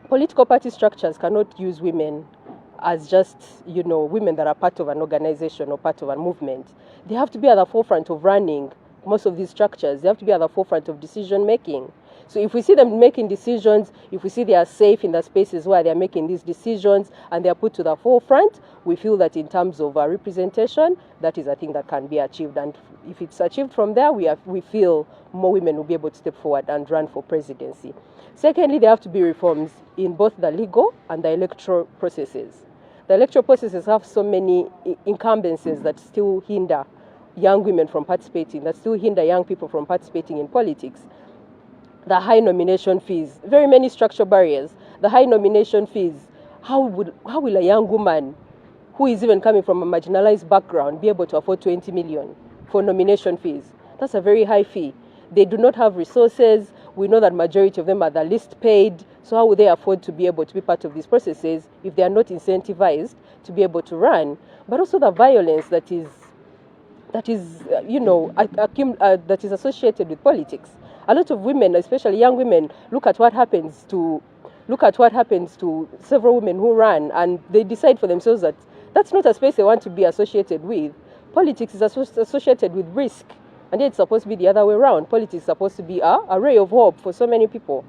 Political party structures cannot use women as just, women that are part of an organization or part of a movement. They have to be at the forefront of running most of these structures. They have to be at the forefront of decision making. So if we see them making decisions, if we see they are safe in the spaces where they are making these decisions and they are put to the forefront, we feel that in terms of representation, that is a thing that can be achieved. And if it's achieved from there, we feel more women will be able to step forward and run for presidency. Secondly, there have to be reforms in both the legal and the electoral processes. The electoral processes have so many incumbencies that still hinder young women from participating, that still hinder young people from participating in politics. The high nomination fees, very many structural barriers. The high nomination fees, how will a young woman who is even coming from a marginalized background be able to afford 20 million for nomination fees? That's a very high fee. They do not have resources. We know that majority of them are the least paid. So how would they afford to be able to be part of these processes if they are not incentivized to be able to run? But also the violence that is associated with politics. A lot of women, especially young women, look at what happens to several women who run, and they decide for themselves that that's not a space they want to be associated with. Politics is associated with risk, and it's supposed to be the other way around. Politics is supposed to be a ray of hope for so many people.